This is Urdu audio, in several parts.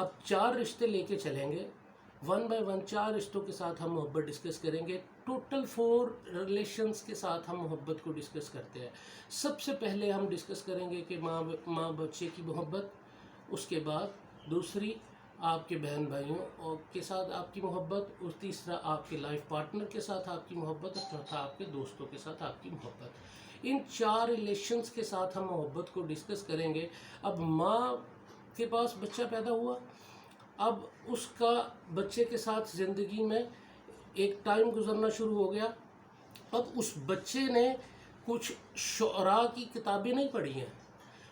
اب 4 رشتے لے کے چلیں گے، 1 بائی 1 4 رشتوں کے ساتھ ہم محبت ڈسکس کریں گے. ٹوٹل 4 ریلیشنز کے ساتھ ہم محبت کو ڈسکس کرتے ہیں. سب سے پہلے ہم ڈسکس کریں گے کہ ماں بچے کی محبت، اس کے بعد دوسری آپ کے بہن بھائیوں کے ساتھ آپ کی محبت، اور تیسرا آپ کے لائف پارٹنر کے ساتھ آپ کی محبت، اور چوتھا آپ کے دوستوں کے ساتھ آپ کی محبت. ان 4 ریلیشنز کے ساتھ ہم محبت کو ڈسکس کریں گے. اب ماں کے پاس بچہ پیدا ہوا، اب اس کا بچے کے ساتھ زندگی میں ایک ٹائم گزرنا شروع ہو گیا. اب اس بچے نے کچھ شعراء کی کتابیں نہیں پڑھی ہیں،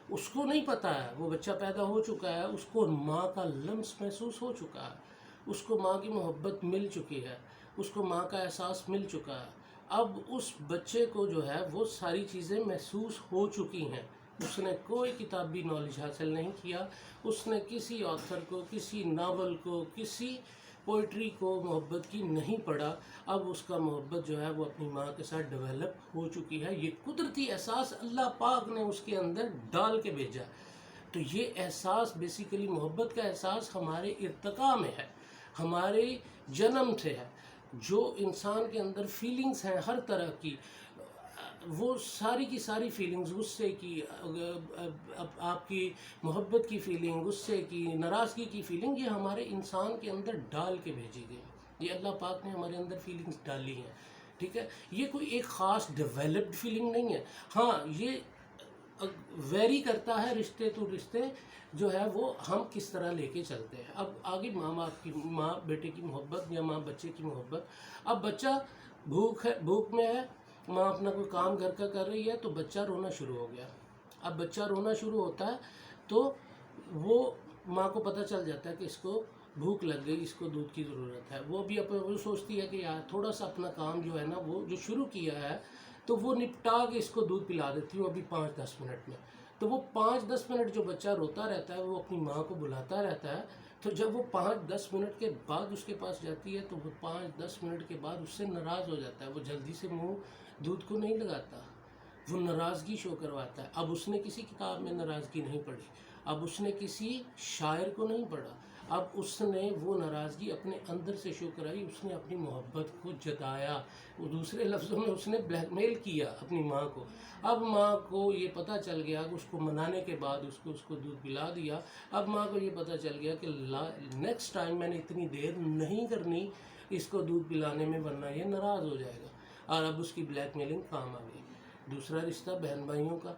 اس کو نہیں پتہ ہے، وہ بچہ پیدا ہو چکا ہے، اس کو ماں کا لمس محسوس ہو چکا ہے، اس کو ماں کی محبت مل چکی ہے، اس کو ماں کا احساس مل چکا ہے. اب اس بچے کو جو ہے وہ ساری چیزیں محسوس ہو چکی ہیں. اس نے کوئی کتابی نالج حاصل نہیں کیا، اس نے کسی آتھر کو، کسی ناول کو، کسی پوئٹری کو محبت کی نہیں پڑھا. اب اس کا محبت جو ہے وہ اپنی ماں کے ساتھ ڈیولپ ہو چکی ہے. یہ قدرتی احساس اللہ پاک نے اس کے اندر ڈال کے بھیجا. تو یہ احساس بیسیکلی محبت کا احساس ہمارے ارتقاء میں ہے، ہمارے جنم سے ہے. جو انسان کے اندر فیلنگز ہیں ہر طرح کی، وہ ساری کی ساری فیلنگز، غصے کی، آپ کی محبت کی فیلنگ، غصے کی، ناراضگی کی فیلنگ، یہ ہمارے انسان کے اندر ڈال کے بھیجی گئی. یہ اللہ پاک نے ہمارے اندر فیلنگز ڈالی ہیں. ٹھیک ہے، یہ کوئی ایک خاص ڈیولپڈ فیلنگ نہیں ہے. ہاں، یہ ویری کرتا ہے رشتے تو رشتے جو ہے وہ ہم کس طرح لے کے چلتے ہیں. اب آگے ماں بیٹے کی محبت یا ماں بچے کی محبت. اب بچہ بھوک میں ہے، ماں اپنا کوئی کام گھر کا کر رہی ہے تو بچہ رونا شروع ہو گیا. اب بچہ رونا شروع ہوتا ہے تو وہ ماں کو پتہ چل جاتا ہے کہ اس کو بھوک لگ گئی، اس کو دودھ کی ضرورت ہے. وہ بھی وہ سوچتی ہے کہ یار تھوڑا سا اپنا کام جو ہے نا وہ جو شروع کیا ہے تو وہ نپٹا کے اس کو دودھ پلا دیتی ہوں ابھی 5-10 منٹ میں. تو وہ 5-10 منٹ جو بچہ روتا رہتا ہے وہ اپنی ماں کو بلاتا رہتا ہے. تو جب وہ 5-10 منٹ کے بعد اس کے پاس جاتی ہے تو وہ 5-10 منٹ کے بعد اس سے ناراض ہو جاتا ہے. وہ جلدی سے منہ دودھ کو نہیں لگاتا، وہ ناراضگی شو کرواتا ہے. اب اس نے کسی کتاب میں ناراضگی نہیں پڑھی، اب اس نے کسی شاعر کو نہیں پڑھا، اب اس نے وہ ناراضگی اپنے اندر سے شو کرائی. اس نے اپنی محبت کو جتایا، دوسرے لفظوں میں اس نے بلیک میل کیا اپنی ماں کو. اب ماں کو یہ پتہ چل گیا کہ اس کو منانے کے بعد اس کو دودھ پلا دیا. اب ماں کو یہ پتہ چل گیا کہ نیکسٹ ٹائم میں نے اتنی دیر نہیں کرنی اس کو دودھ پلانے میں، ورنہ یہ ناراض ہو جائے گا. اور اب اس کی بلیک میلنگ کام آ گئی. دوسرا رشتہ بہن بھائیوں کا.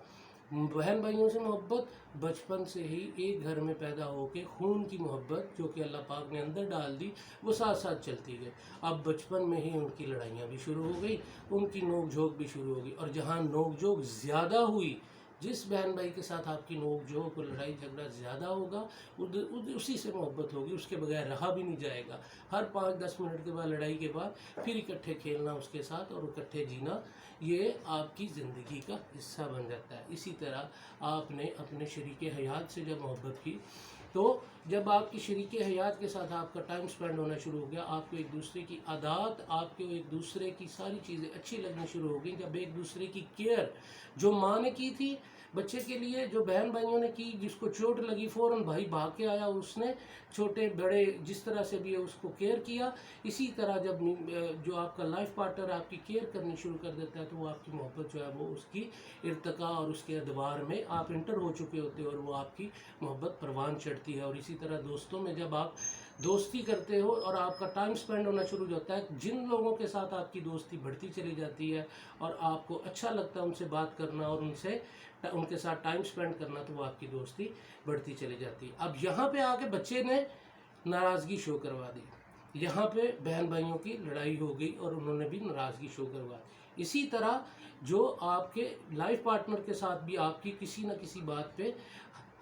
بہن بھائیوں سے محبت بچپن سے ہی ایک گھر میں پیدا ہو کے خون کی محبت جو کہ اللہ پاک نے اندر ڈال دی وہ ساتھ ساتھ چلتی گئی. اب بچپن میں ہی ان کی لڑائیاں بھی شروع ہو گئی، ان کی نوک جھوک بھی شروع ہو گئی. اور جہاں نوک جھوک زیادہ ہوئی، جس بہن بھائی کے ساتھ آپ کی نوک جھوک اور لڑائی جھگڑا زیادہ ہوگا اسی سے محبت ہوگی، اس کے بغیر رہا بھی نہیں جائے گا. ہر 5-10 منٹ کے بعد لڑائی کے بعد پھر اکٹھے کھیلنا اس کے ساتھ اور اکٹھے جینا، یہ آپ کی زندگی کا حصہ بن جاتا ہے. اسی طرح آپ نے اپنے شریک حیات سے جب محبت کی تو جب آپ کی شریک حیات کے ساتھ آپ کا ٹائم سپینڈ ہونا شروع ہو گیا، آپ کو ایک دوسرے کی عادات، آپ کو ایک دوسرے کی ساری چیزیں اچھی لگنا شروع ہو گئی. جب ایک دوسرے کی کیئر جو ماں نے کی تھی بچے کے لیے، جو بہن بھائیوں نے کی، جس کو چوٹ لگی فوراً بھائی بھاگ کے آیا، اس نے چھوٹے بڑے جس طرح سے بھی ہے اس کو کیئر کیا. اسی طرح جب جو آپ کا لائف پارٹنر آپ کی کیئر کرنی شروع کر دیتا ہے تو وہ آپ کی محبت جو ہے وہ اس کی ارتقاء اور اس کے ادوار میں آپ انٹر ہو چکے ہوتے اور وہ آپ کی محبت پروان چڑھتی ہے. اور اسی طرح دوستوں میں جب آپ دوستی کرتے ہو اور آپ کا ٹائم سپینڈ ہونا شروع ہو جاتا ہے، جن لوگوں کے ساتھ آپ کی دوستی بڑھتی چلی جاتی ہے اور آپ کو اچھا لگتا ہے ان سے بات کرنا اور ان کے ساتھ ٹائم سپینڈ کرنا، تو وہ آپ کی دوستی بڑھتی چلی جاتی ہے. اب یہاں پہ آ کے بچے نے ناراضگی شو کروا دی، یہاں پہ بہن بھائیوں کی لڑائی ہو گئی اور انہوں نے بھی ناراضگی شو کروا دی. اسی طرح جو آپ کے لائف پارٹنر کے ساتھ بھی آپ کی کسی نہ کسی بات پہ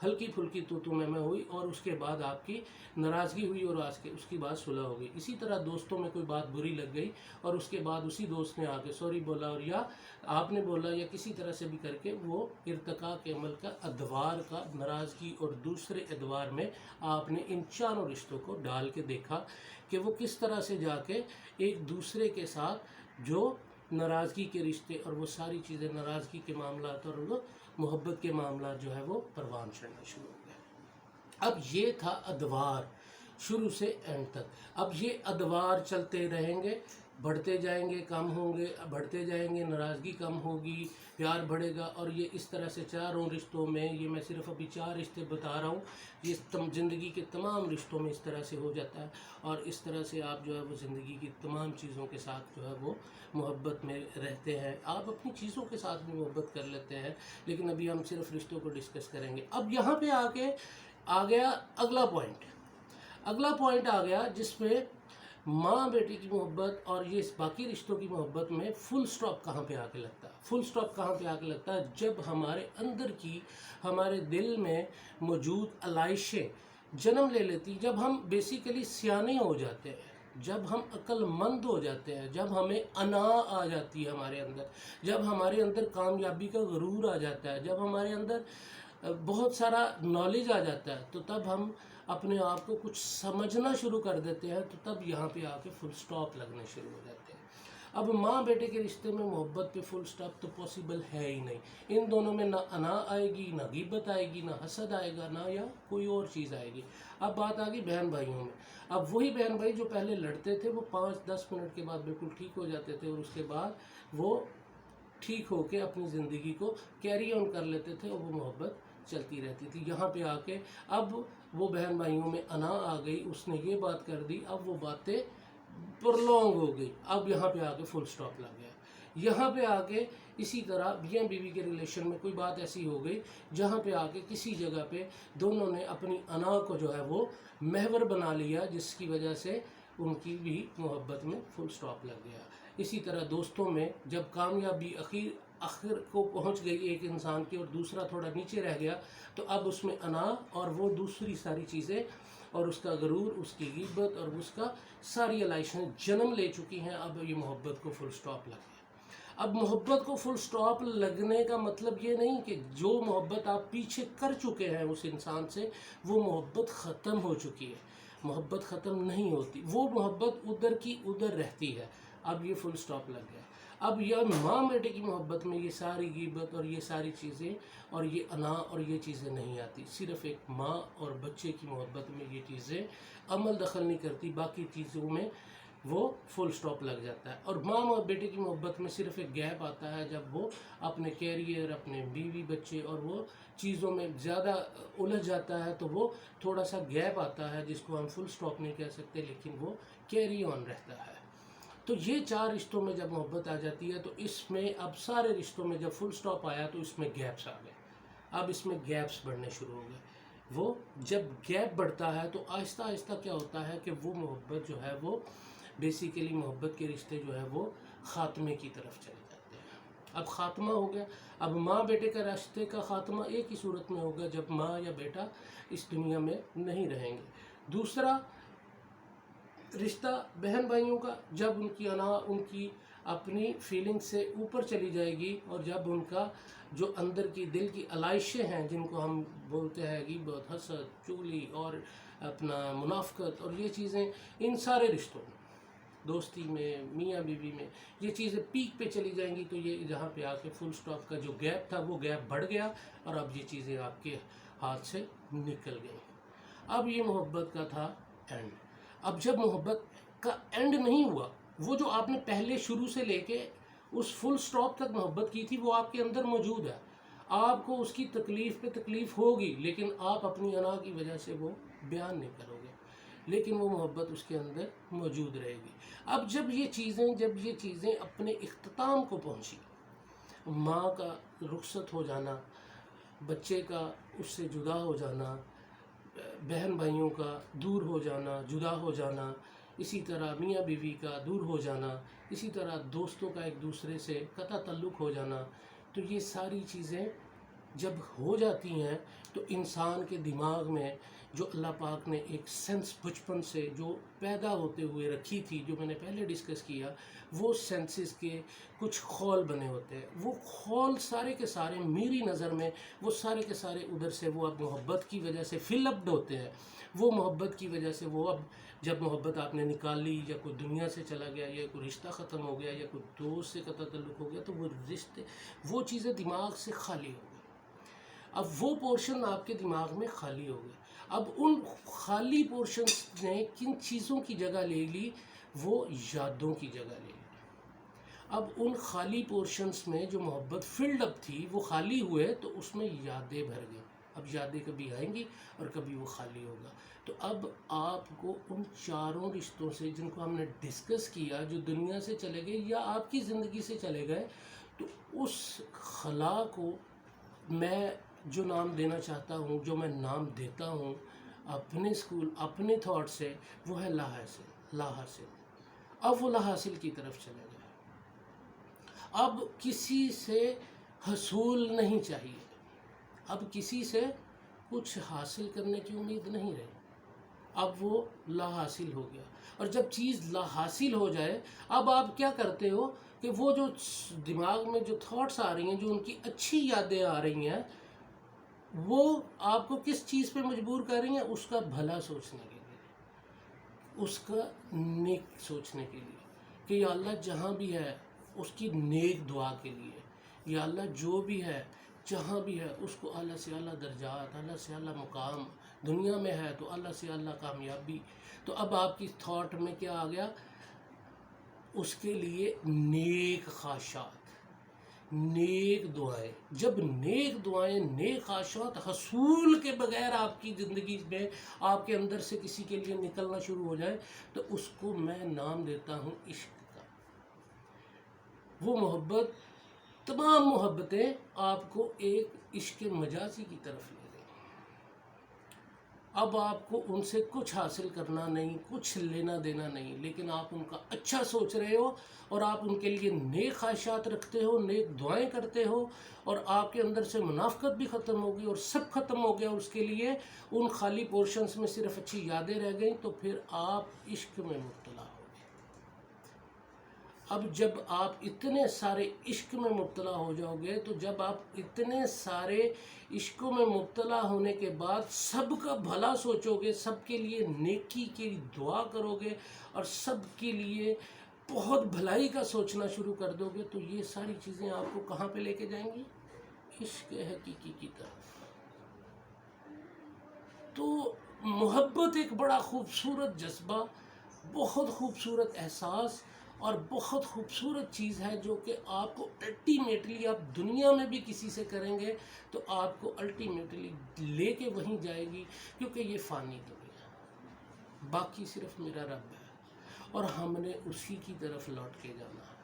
ہلکی پھلکی تو میں ہوئی اور اس کے بعد آپ کی ناراضگی ہوئی اور اس کی بات صلح ہو گئی. اسی طرح دوستوں میں کوئی بات بری لگ گئی اور اس کے بعد اسی دوست نے آ کے سوری بولا اور یا آپ نے بولا یا کسی طرح سے بھی کر کے وہ ارتقاء کے عمل کا ادوار کا ناراضگی اور دوسرے ادوار میں آپ نے ان چاروں رشتوں کو ڈال کے دیکھا کہ وہ کس طرح سے جا کے ایک دوسرے کے ساتھ جو ناراضگی کے رشتے اور وہ ساری چیزیں ناراضگی کے معاملات اور وہ محبت کے معاملات جو ہے وہ پروان چڑھنا شروع ہو گئے. اب یہ تھا ادوار شروع سے اینڈ تک. اب یہ ادوار چلتے رہیں گے، بڑھتے جائیں گے، کم ہوں گے، بڑھتے جائیں گے، ناراضگی کم ہوگی، پیار بڑھے گا، اور یہ اس طرح سے چاروں رشتوں میں، یہ میں صرف ابھی 4 رشتے بتا رہا ہوں، یہ زندگی کے تمام رشتوں میں اس طرح سے ہو جاتا ہے. اور اس طرح سے آپ جو ہے وہ زندگی کی تمام چیزوں کے ساتھ جو ہے وہ محبت میں رہتے ہیں. آپ اپنی چیزوں کے ساتھ بھی محبت کر لیتے ہیں، لیکن ابھی ہم صرف رشتوں کو ڈسکس کریں گے. اب یہاں پہ آ گیا اگلا پوائنٹ آ گیا جس میں ماں بیٹی کی محبت اور یہ باقی رشتوں کی محبت میں فل سٹاپ کہاں پہ آ کے لگتا ہے. فل سٹاپ کہاں پہ آ کے لگتا ہے؟ جب ہمارے اندر کی، ہمارے دل میں موجود علائشیں جنم لے لیتی، جب ہم بیسیکلی سیانے ہو جاتے ہیں، جب ہم عقل مند ہو جاتے ہیں، جب ہمیں انا آ جاتی ہے ہمارے اندر، جب ہمارے اندر کامیابی کا غرور آ جاتا ہے، جب ہمارے اندر بہت سارا نالج آ جاتا ہے، تو تب ہم اپنے آپ کو کچھ سمجھنا شروع کر دیتے ہیں. تو تب یہاں پہ آ کے فل سٹاپ لگنے شروع ہو جاتے ہیں. اب ماں بیٹے کے رشتے میں محبت پہ فل سٹاپ تو پاسبل ہے ہی نہیں. ان دونوں میں نہ انا آئے گی، نہ غیبت آئے گی، نہ حسد آئے گا، نہ یا کوئی اور چیز آئے گی. اب بات آ گئی بہن بھائیوں میں. اب وہی بہن بھائی جو پہلے لڑتے تھے، وہ 5-10 منٹ کے بعد بالکل ٹھیک ہو جاتے تھے، اور اس کے بعد وہ ٹھیک ہو کے اپنی زندگی کو کیری آن کر لیتے تھے، اور وہ محبت چلتی رہتی تھی. یہاں پہ آ کے اب وہ بہن بھائیوں میں انا آ گئی، اس نے یہ بات کر دی، اب وہ باتیں پرلونگ ہو گئی. اب یہاں پہ آ کے فل سٹاپ لگ گیا. یہاں پہ آ کے اسی طرح میاں بیوی کے ریلیشن میں کوئی بات ایسی ہو گئی جہاں پہ آ کے کسی جگہ پہ دونوں نے اپنی انا کو جو ہے وہ محور بنا لیا، جس کی وجہ سے ان کی بھی محبت میں فل سٹاپ لگ گیا. اسی طرح دوستوں میں جب کامیابی آخر کو پہنچ گئی ایک انسان کی، اور دوسرا تھوڑا نیچے رہ گیا، تو اب اس میں انا اور وہ دوسری ساری چیزیں، اور اس کا غرور، اس کی غیبت، اور اس کا ساری علائشیں جنم لے چکی ہیں. اب یہ محبت کو فل سٹاپ لگ گیا. اب محبت کو فل سٹاپ لگنے کا مطلب یہ نہیں کہ جو محبت آپ پیچھے کر چکے ہیں اس انسان سے، وہ محبت ختم ہو چکی ہے. محبت ختم نہیں ہوتی، وہ محبت ادھر کی ادھر رہتی ہے. اب یہ فل سٹاپ لگ گیا. اب یہ ماں بیٹے کی محبت میں یہ ساری غیبت اور یہ ساری چیزیں اور یہ انا اور یہ چیزیں نہیں آتی. صرف ایک ماں اور بچے کی محبت میں یہ چیزیں عمل دخل نہیں کرتی، باقی چیزوں میں وہ فل سٹاپ لگ جاتا ہے. اور ماں اور بیٹے کی محبت میں صرف ایک گیپ آتا ہے جب وہ اپنے کیریئر، اپنے بیوی بچے اور وہ چیزوں میں زیادہ الجھ جاتا ہے، تو وہ تھوڑا سا گیپ آتا ہے جس کو ہم فل سٹاپ نہیں کہہ سکتے، لیکن وہ کیری آن رہتا ہے. تو یہ 4 رشتوں میں جب محبت آ جاتی ہے، تو اس میں اب سارے رشتوں میں جب فل سٹاپ آیا تو اس میں گیپس آ گئے. اب اس میں گیپس بڑھنے شروع ہو گئے. وہ جب گیپ بڑھتا ہے تو آہستہ آہستہ کیا ہوتا ہے کہ وہ محبت جو ہے وہ بیسیکلی محبت کے رشتے جو ہے وہ خاتمے کی طرف چلے جاتے ہیں. اب خاتمہ ہو گیا. اب ماں بیٹے کا رشتے کا خاتمہ ایک ہی صورت میں ہوگا جب ماں یا بیٹا اس دنیا میں نہیں رہیں گے. دوسرا رشتہ بہن بھائیوں کا، جب ان کی انا، ان کی اپنی فیلنگ سے اوپر چلی جائے گی، اور جب ان کا جو اندر کی دل کی علائشیں ہیں جن کو ہم بولتے ہیں غیبت، حسد، چغلی اور اپنا منافقت اور یہ چیزیں، ان سارے رشتوں میں، دوستی میں، میاں بیوی میں یہ چیزیں پیک پہ چلی جائیں گی، تو یہ جہاں پہ آ کے فل سٹاپ کا جو گیپ تھا وہ گیپ بڑھ گیا، اور اب یہ چیزیں آپ کے ہاتھ سے نکل گئیں. اب یہ محبت کا تھا اینڈ. اب جب محبت کا اینڈ نہیں ہوا، وہ جو آپ نے پہلے شروع سے لے کے اس فل سٹاپ تک محبت کی تھی وہ آپ کے اندر موجود ہے. آپ کو اس کی تکلیف پہ تکلیف ہوگی، لیکن آپ اپنی انا کی وجہ سے وہ بیان نہیں کرو گے، لیکن وہ محبت اس کے اندر موجود رہے گی. اب جب یہ چیزیں اپنے اختتام کو پہنچی، ماں کا رخصت ہو جانا، بچے کا اس سے جدا ہو جانا، بہن بھائیوں کا دور ہو جانا، جدا ہو جانا، اسی طرح میاں بیوی کا دور ہو جانا، اسی طرح دوستوں کا ایک دوسرے سے قطع تعلق ہو جانا، تو یہ ساری چیزیں جب ہو جاتی ہیں تو انسان کے دماغ میں جو اللہ پاک نے ایک سینس بچپن سے جو پیدا ہوتے ہوئے رکھی تھی، جو میں نے پہلے ڈسکس کیا، وہ سینسز کے کچھ خول بنے ہوتے ہیں. وہ خول سارے کے سارے میری نظر میں وہ سارے کے سارے ادھر سے وہ اب محبت کی وجہ سے فل اپڈ ہوتے ہیں. وہ محبت کی وجہ سے وہ اب جب محبت آپ نے نکال لی، یا کوئی دنیا سے چلا گیا، یا کوئی رشتہ ختم ہو گیا، یا کوئی دوست سے قطع تعلق ہو گیا، تو وہ رشتے، وہ چیزیں دماغ سے خالی ہو گئی. اب وہ پورشن آپ کے دماغ میں خالی ہو گئے. اب ان خالی پورشنز نے کن چیزوں کی جگہ لے لی؟ وہ یادوں کی جگہ لے لی۔ اب ان خالی پورشنز میں جو محبت فلڈ اپ تھی وہ خالی ہوئے تو اس میں یادیں بھر گئیں۔ اب یادیں کبھی آئیں گی اور کبھی وہ خالی ہوگا۔ تو اب آپ کو ان چاروں رشتوں سے جن کو ہم نے ڈسکس کیا، جو دنیا سے چلے گئے یا آپ کی زندگی سے چلے گئے، تو اس خلا کو میں جو نام دینا چاہتا ہوں، جو میں نام دیتا ہوں اپنے اسکول اپنے تھاٹ سے، وہ ہے لا حاصل۔ لا حاصل، اب وہ لا حاصل کی طرف چلے گئے۔ اب کسی سے حصول نہیں چاہیے، اب کسی سے کچھ حاصل کرنے کی امید نہیں رہی، اب وہ لا حاصل ہو گیا۔ اور جب چیز لا حاصل ہو جائے، اب آپ کیا کرتے ہو کہ وہ جو دماغ میں جو تھاٹس آ رہی ہیں، جو ان کی اچھی یادیں آ رہی ہیں، وہ آپ کو کس چیز پہ مجبور کر رہی ہیں؟ اس کا بھلا سوچنے کے لیے، اس کا نیک سوچنے کے لیے، کہ یا اللہ جہاں بھی ہے اس کی نیک دعا کے لیے، یا اللہ جو بھی ہے جہاں بھی ہے اس کو اعلیٰ سے اعلیٰ درجات، اعلیٰ سے اعلیٰ مقام، دنیا میں ہے تو اعلیٰ سے اعلیٰ کامیابی۔ تو اب آپ کی تھاٹ میں کیا آ گیا؟ اس کے لیے نیک خواہشات، نیک دعائیں۔ جب نیک دعائیں، نیک خواہشات حصول کے بغیر آپ کی زندگی میں آپ کے اندر سے کسی کے لیے نکلنا شروع ہو جائے، تو اس کو میں نام دیتا ہوں عشق کا۔ وہ محبت، تمام محبتیں آپ کو ایک عشق مجازی کی طرف لے گئیں۔ اب آپ کو ان سے کچھ حاصل کرنا نہیں، کچھ لینا دینا نہیں، لیکن آپ ان کا اچھا سوچ رہے ہو اور آپ ان کے لیے نیک خواہشات رکھتے ہو، نیک دعائیں کرتے ہو، اور آپ کے اندر سے منافقت بھی ختم ہوگی اور سب ختم ہو گیا اس کے لیے۔ ان خالی پورشنز میں صرف اچھی یادیں رہ گئیں، تو پھر آپ عشق میں مبتلا ہو گئے۔ اب جب آپ اتنے سارے عشق میں مبتلا ہو جاؤ گے، تو جب آپ اتنے سارے عشقوں میں مبتلا ہونے کے بعد سب کا بھلا سوچو گے، سب کے لیے نیکی کی دعا کرو گے اور سب کے لیے بہت بھلائی کا سوچنا شروع کر دو گے، تو یہ ساری چیزیں آپ کو کہاں پہ لے کے جائیں گی؟ عشق حقیقی کی طرف۔ تو محبت ایک بڑا خوبصورت جذبہ، بہت خوبصورت احساس اور بہت خوبصورت چیز ہے، جو کہ آپ کو الٹیمیٹلی، آپ دنیا میں بھی کسی سے کریں گے تو آپ کو الٹیمیٹلی لے کے وہیں جائے گی، کیونکہ یہ فانی دنیا ہے، باقی صرف میرا رب ہے اور ہم نے اسی کی طرف لوٹ کے جانا ہے۔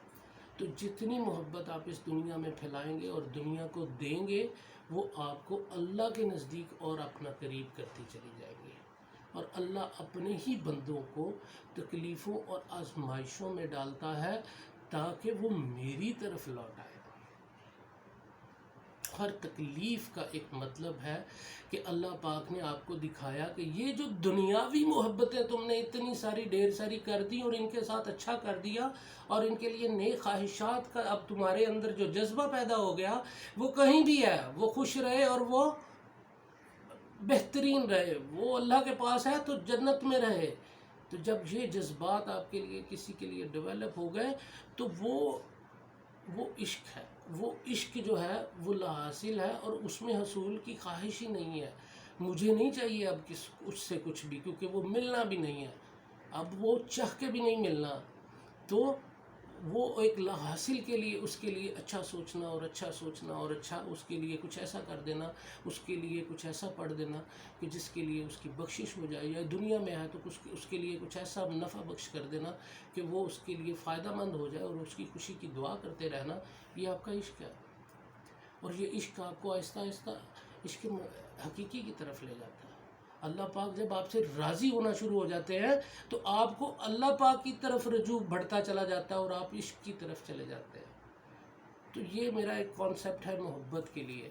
تو جتنی محبت آپ اس دنیا میں پھیلائیں گے اور دنیا کو دیں گے، وہ آپ کو اللہ کے نزدیک اور اپنا قریب کرتی چلی جائے گی، اور اللہ اپنے ہی بندوں کو تکلیفوں اور آزمائشوں میں ڈالتا ہے تاکہ وہ میری طرف لوٹ آئے۔ ہر تکلیف کا ایک مطلب ہے کہ اللہ پاک نے آپ کو دکھایا کہ یہ جو دنیاوی محبتیں تم نے اتنی ساری ڈھیر ساری کر دی اور ان کے ساتھ اچھا کر دیا، اور ان کے لیے نیک خواہشات کا اب تمہارے اندر جو جذبہ پیدا ہو گیا، وہ کہیں بھی ہے، وہ خوش رہے اور وہ بہترین رہے، وہ اللہ کے پاس ہے تو جنت میں رہے۔ تو جب یہ جذبات آپ کے لیے کسی کے لیے ڈیولپ ہو گئے، تو وہ عشق ہے، وہ عشق جو ہے وہ لا حاصل ہے، اور اس میں حصول کی خواہش ہی نہیں ہے۔ مجھے نہیں چاہیے اب اس سے کچھ بھی، کیونکہ وہ ملنا بھی نہیں ہے، اب وہ چاہ کے بھی نہیں ملنا۔ تو وہ ایک لا حاصل کے لیے، اس کے لیے اچھا سوچنا اور اچھا سوچنا اور اچھا، اس کے لیے کچھ ایسا کر دینا، اس کے لیے کچھ ایسا پڑھ دینا کہ جس کے لیے اس کی بخشش ہو جائے، یا دنیا میں ہے تو اس کے لیے کچھ ایسا نفع بخش کر دینا کہ وہ اس کے لیے فائدہ مند ہو جائے، اور اس کی خوشی کی دعا کرتے رہنا، یہ آپ کا عشق ہے۔ اور یہ عشق آپ کو آہستہ آہستہ عشق حقیقی کی طرف لے جاتا ہے۔ اللہ پاک جب آپ سے راضی ہونا شروع ہو جاتے ہیں تو آپ کو اللہ پاک کی طرف رجوع بڑھتا چلا جاتا ہے اور آپ عشق کی طرف چلے جاتے ہیں۔ تو یہ میرا ایک کانسیپٹ ہے محبت کے لیے،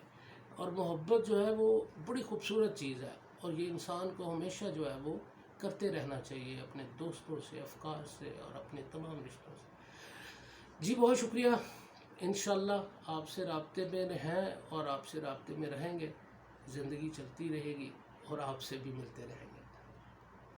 اور محبت جو ہے وہ بڑی خوبصورت چیز ہے، اور یہ انسان کو ہمیشہ جو ہے وہ کرتے رہنا چاہیے، اپنے دوستوں سے، افکار سے، اور اپنے تمام رشتوں سے۔ جی بہت شکریہ، انشاءاللہ آپ سے رابطے میں ہیں اور آپ سے رابطے میں رہیں گے، زندگی چلتی رہے گی اور آپ سے بھی ملتے رہیں گے۔